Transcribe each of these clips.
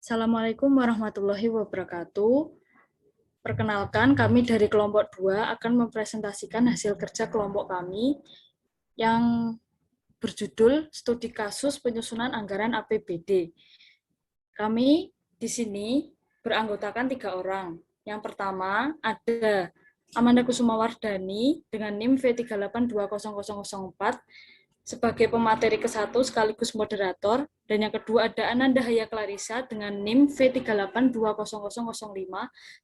Assalamualaikum warahmatullahi wabarakatuh. Perkenalkan, kami dari kelompok 2 akan mempresentasikan hasil kerja kelompok kami yang berjudul Studi Kasus Penyusunan Anggaran APBD. Kami di sini beranggotakan 3 orang. Yang pertama ada Amanda Kusumawardani dengan NIM V382004 sebagai pemateri ke-1 sekaligus moderator, dan yang kedua ada Ananda Haya Clarissa dengan NIM V382005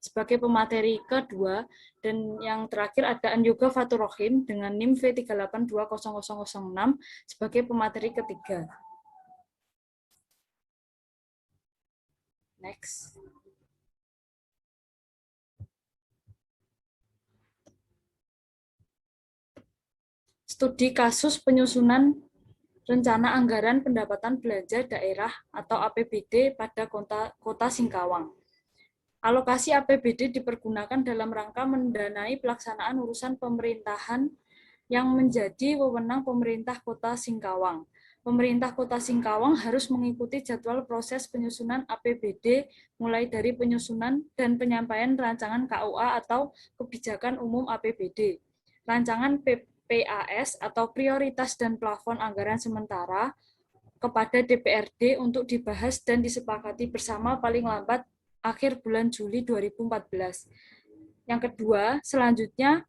sebagai pemateri kedua, dan yang terakhir ada Anyoga Faturohim dengan NIM V382006 sebagai pemateri ketiga. Next. Studi kasus penyusunan rencana anggaran pendapatan belanja daerah atau APBD pada kota Singkawang. Alokasi APBD dipergunakan dalam rangka mendanai pelaksanaan urusan pemerintahan yang menjadi wewenang pemerintah kota Singkawang. Pemerintah kota Singkawang harus mengikuti jadwal proses penyusunan APBD mulai dari penyusunan dan penyampaian rancangan KUA atau Kebijakan Umum APBD, rancangan PAS atau prioritas dan plafon anggaran sementara kepada DPRD untuk dibahas dan disepakati bersama paling lambat akhir bulan Juli 2014. Yang kedua, selanjutnya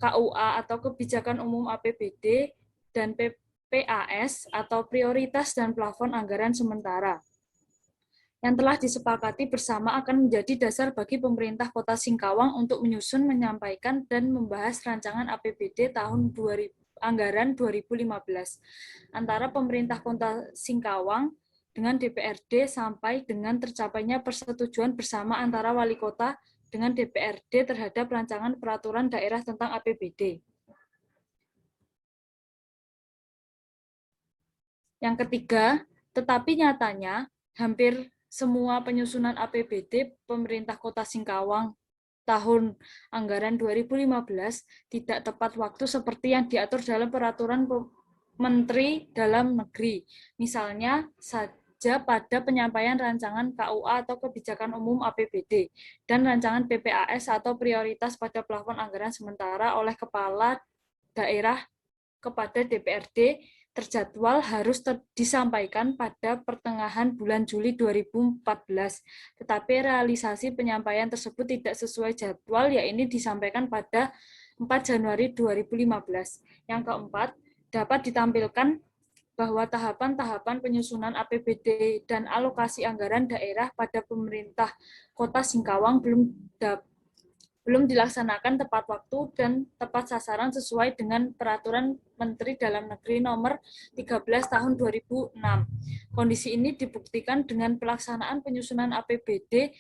KUA atau Kebijakan Umum APBD dan PAS atau prioritas dan plafon anggaran sementara yang telah disepakati bersama akan menjadi dasar bagi pemerintah Kota Singkawang untuk menyusun, menyampaikan, dan membahas rancangan APBD tahun anggaran 2015 antara pemerintah Kota Singkawang dengan DPRD sampai dengan tercapainya persetujuan bersama antara Wali Kota dengan DPRD terhadap rancangan peraturan daerah tentang APBD. Yang ketiga, tetapi nyatanya hampir semua penyusunan APBD pemerintah Kota Singkawang tahun anggaran 2015 tidak tepat waktu seperti yang diatur dalam peraturan Menteri Dalam Negeri. Misalnya saja pada penyampaian rancangan KUA atau Kebijakan Umum APBD dan rancangan PPAS atau prioritas pada plafon anggaran sementara oleh Kepala Daerah kepada DPRD terjadwal harus disampaikan pada pertengahan bulan Juli 2014. Tetapi realisasi penyampaian tersebut tidak sesuai jadwal, yaitu disampaikan pada 4 Januari 2015. Yang keempat, dapat ditampilkan bahwa tahapan-tahapan penyusunan APBD dan alokasi anggaran daerah pada pemerintah Kota Singkawang belum dilaksanakan tepat waktu dan tepat sasaran sesuai dengan Peraturan Menteri Dalam Negeri Nomor 13 Tahun 2006. Kondisi ini dibuktikan dengan pelaksanaan penyusunan APBD.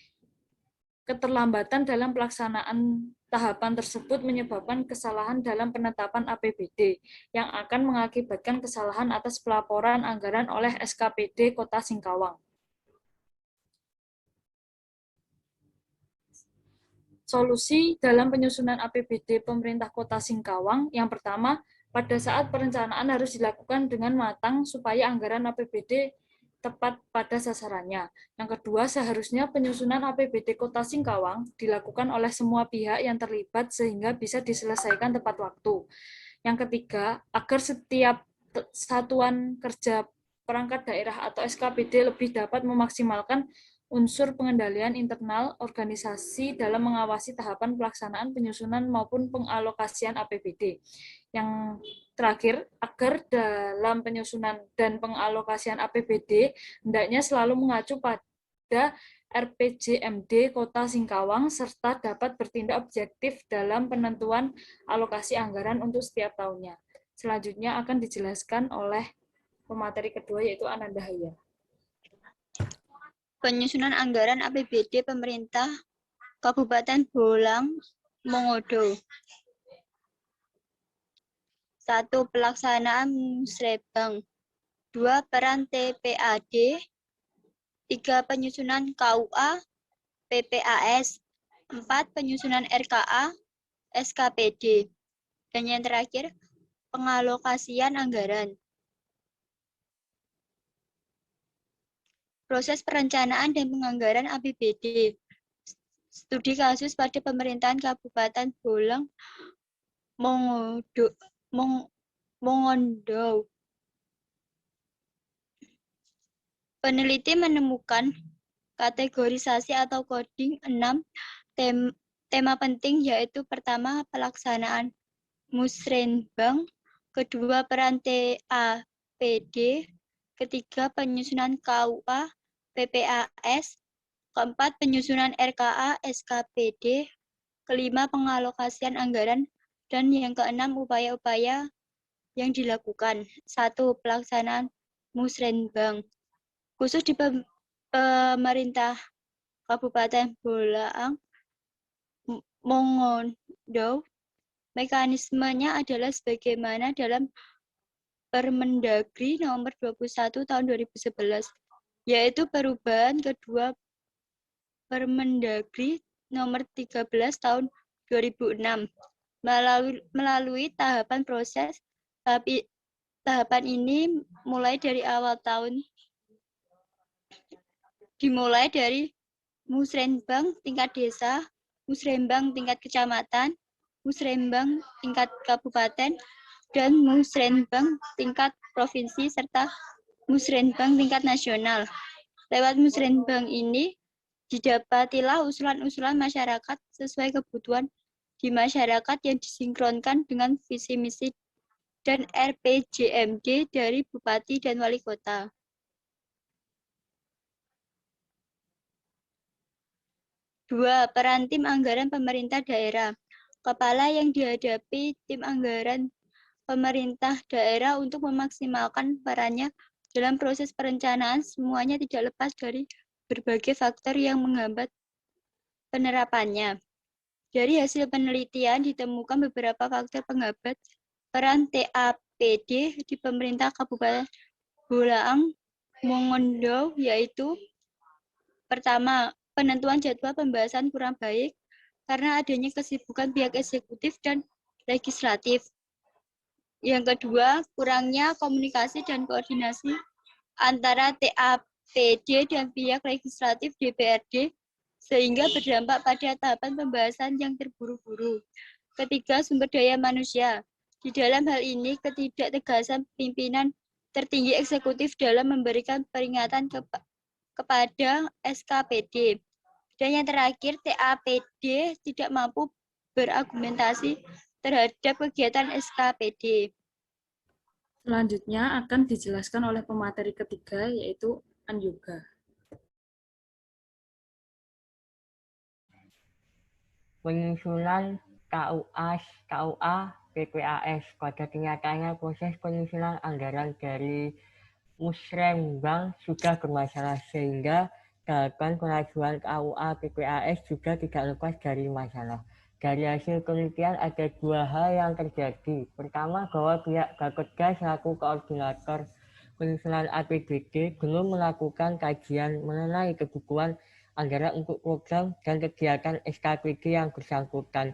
Keterlambatan dalam pelaksanaan tahapan tersebut menyebabkan kesalahan dalam penetapan APBD yang akan mengakibatkan kesalahan atas pelaporan anggaran oleh SKPD Kota Singkawang. Solusi dalam penyusunan APBD pemerintah Kota Singkawang, yang pertama, pada saat perencanaan harus dilakukan dengan matang supaya anggaran APBD tepat pada sasarannya. Yang kedua, seharusnya penyusunan APBD Kota Singkawang dilakukan oleh semua pihak yang terlibat sehingga bisa diselesaikan tepat waktu. Yang ketiga, agar setiap satuan kerja perangkat daerah atau SKPD lebih dapat memaksimalkan unsur pengendalian internal organisasi dalam mengawasi tahapan pelaksanaan penyusunan maupun pengalokasian APBD. Yang terakhir, agar dalam penyusunan dan pengalokasian APBD hendaknya selalu mengacu pada RPJMD Kota Singkawang serta dapat bertindak objektif dalam penentuan alokasi anggaran untuk setiap tahunnya. Selanjutnya akan dijelaskan oleh pemateri kedua yaitu Ananda Haya. Penyusunan anggaran APBD pemerintah Kabupaten Bolang, Mongodo. 1. Pelaksanaan musrebang. 2. Peran TPAD. 3. Penyusunan KUA, PPAS. 4. Penyusunan RKA, SKPD. Dan yang terakhir, pengalokasian anggaran. proses perencanaan dan penganggaran APBD. Studi kasus pada pemerintahan Kabupaten Bolang, Mongondo. Peneliti menemukan kategorisasi atau coding 6 tema penting, yaitu pertama pelaksanaan musrenbang, kedua peran TAPD, ketiga penyusunan KUA PPAS, keempat penyusunan RKA SKPD, kelima pengalokasian anggaran, dan yang keenam upaya-upaya yang dilakukan. 1. Pelaksanaan musrenbang. Khusus di pemerintah Kabupaten Bolang, Mongondo, mekanismenya adalah sebagaimana dalam Permendagri nomor 21 tahun 2011, yaitu perubahan kedua Permendagri nomor 13 tahun 2006. Melalui tahapan proses, tahapan ini dimulai dari musrenbang tingkat desa, musrenbang tingkat kecamatan, musrenbang tingkat kabupaten, dan musrenbang tingkat provinsi, serta musrenbang tingkat nasional. Lewat musrenbang ini, didapatilah usulan-usulan masyarakat sesuai kebutuhan di masyarakat yang disinkronkan dengan visi misi dan RPJMD dari Bupati dan Wali Kota. 2. Peran tim anggaran pemerintah daerah. Kepala yang dihadapi tim anggaran pemerintah daerah untuk memaksimalkan perannya dalam proses perencanaan semuanya tidak lepas dari berbagai faktor yang menghambat penerapannya. Dari hasil penelitian ditemukan beberapa faktor penghambat peran TAPD di pemerintah Kabupaten Bolang, Mongondo, yaitu pertama, penentuan jadwal pembahasan kurang baik karena adanya kesibukan pihak eksekutif dan legislatif. Yang kedua, kurangnya komunikasi dan koordinasi antara TAPD dan pihak legislatif DPRD, sehingga berdampak pada tahapan pembahasan yang terburu-buru. Ketiga, sumber daya manusia. Di dalam hal ini, ketidaktegasan pimpinan tertinggi eksekutif dalam memberikan peringatan kepada SKPD. Dan yang terakhir, TAPD tidak mampu berargumentasi terhadap kegiatan SKPD. Selanjutnya akan dijelaskan oleh pemateri ketiga, yaitu Anyoga. Penyusunan KUA, PPAS. Pada kenyataannya proses penyusunan anggaran dari musrenbang sudah bermasalah, sehingga tahapan pengajuan KUA PPAS juga tidak lepas dari masalah. Dari hasil penelitian ada dua hal yang terjadi. Pertama, bahwa pihak Bapeda selaku koordinator penyusunan APBD belum melakukan kajian mengenai kebutuhan anggaran untuk program dan kegiatan SKPD yang bersangkutan,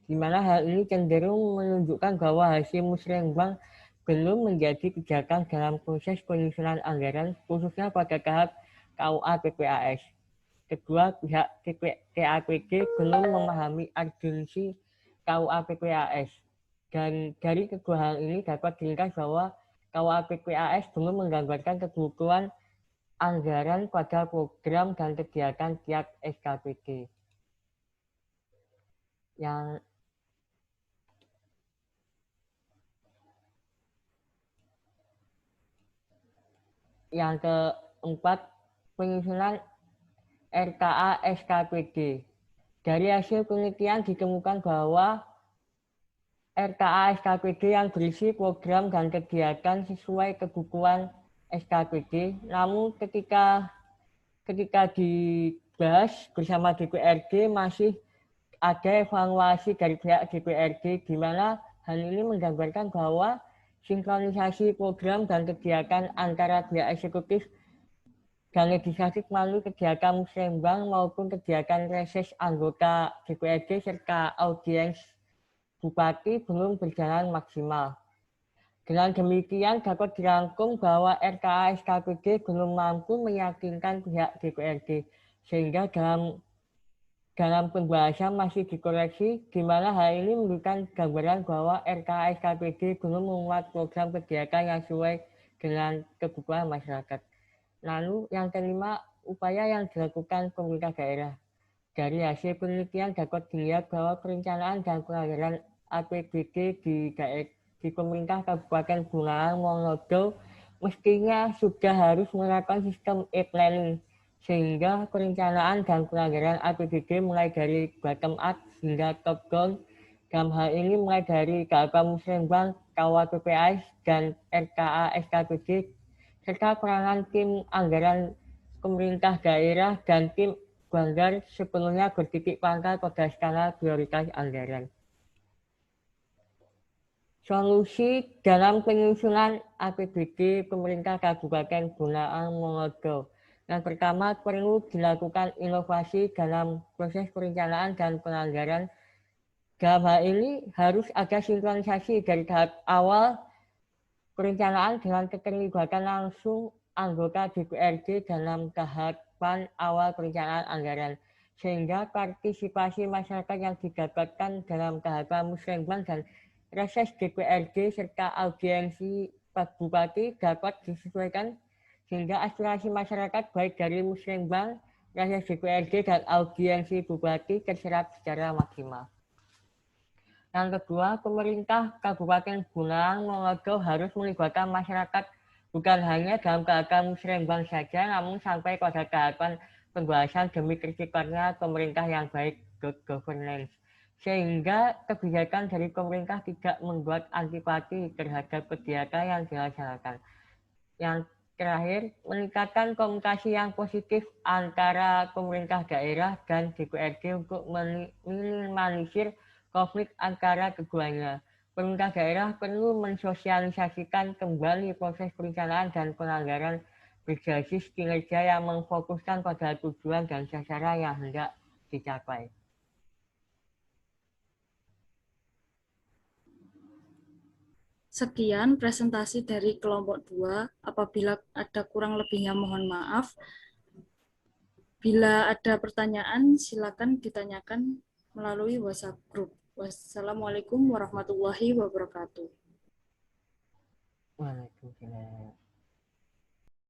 di mana hal ini cenderung menunjukkan bahwa hasil musrenbang belum menjadi pijakan dalam proses penyusunan anggaran, khususnya pada tahap KUA PPAS. Kedua, pihak TAPD belum memahami urgensi KUA PPAS. Dan dari kedua hal ini dapat diringkas bahwa KUA PPAS belum menggambarkan kebutuhan anggaran pada program dan kegiatan tiap SKPD. Yang keempat, penyusunan RKA SKPD. Dari hasil penelitian ditemukan bahwa RKA SKPD yang berisi program dan kegiatan sesuai kebutuhan SKPD, namun ketika dibahas bersama DPRD masih ada evaluasi dari pihak DPRD, di mana hal ini menggambarkan bahwa sinkronisasi program dan kegiatan antara pihak eksekutif dan legislatif melalui kegiatan musrenbang maupun kegiatan reses anggota DPRD serta audiens Bupati belum berjalan maksimal. Dengan demikian dapat dirangkum bahwa RKA SKPD belum mampu meyakinkan pihak DPRD, sehingga dalam pembahasan masih dikoreksi, di mana hal ini memberikan gambaran bahwa RKA SKPD belum memuat program kegiatan yang sesuai dengan kebutuhan masyarakat. Lalu yang kelima, upaya yang dilakukan pemerintah daerah. Dari hasil penelitian dapat dilihat bahwa perencanaan dan penganggaran APBD di pemerintah Kabupaten Bulaang Mongodo mestinya sudah harus menerapkan sistem e-planning, sehingga perencanaan dan penganggaran APBD mulai dari bottom up hingga top down. Dalam hal ini mulai dari KK Musrembang, KWPPAS, dan RKA SKPD, serta peranan tim anggaran pemerintah daerah dan tim Banggar sepenuhnya bertitik pangkal pada skala prioritas anggaran. Solusi dalam penyusunan APBD pemerintah Kabupaten Bulaang Mongodo. Yang pertama, perlu dilakukan inovasi dalam proses perencanaan dan penganggaran. Dalam hal ini harus ada sinkronisasi dari tahap awal perencanaan dengan keterlibatan langsung anggota DPRD dalam tahapan awal perencanaan anggaran, sehingga partisipasi masyarakat yang didapatkan dalam tahapan musrembang dan reses DPRD serta audiensi Pak Bupati dapat disesuaikan sehingga aspirasi masyarakat baik dari musrembang, reses DPRD dan audiensi Bupati terserap secara maksimal. Yang kedua, pemerintah Kabupaten Bulaang Mongodo harus melibatkan masyarakat bukan hanya dalam keadaan musrembang saja, namun sampai pada tahapan pembahasan demi terciptanya pemerintah yang baik, good governance. Sehingga kebijakan dari pemerintah tidak membuat antipati terhadap kegiatan yang dilaksanakan. Yang terakhir, meningkatkan komunikasi yang positif antara pemerintah daerah dan DPRD untuk minimalisir konflik antara keduanya. Pemerintah daerah perlu mensosialisasikan kembali proses perencanaan dan penganggaran berbasis kinerja yang memfokuskan pada tujuan dan sasaran yang hendak dicapai. Sekian presentasi dari kelompok 2. Apabila ada kurang lebihnya mohon maaf. Bila ada pertanyaan, silakan ditanyakan melalui WhatsApp group. Wassalamualaikum warahmatullahi wabarakatuh. Waalaikumsalam.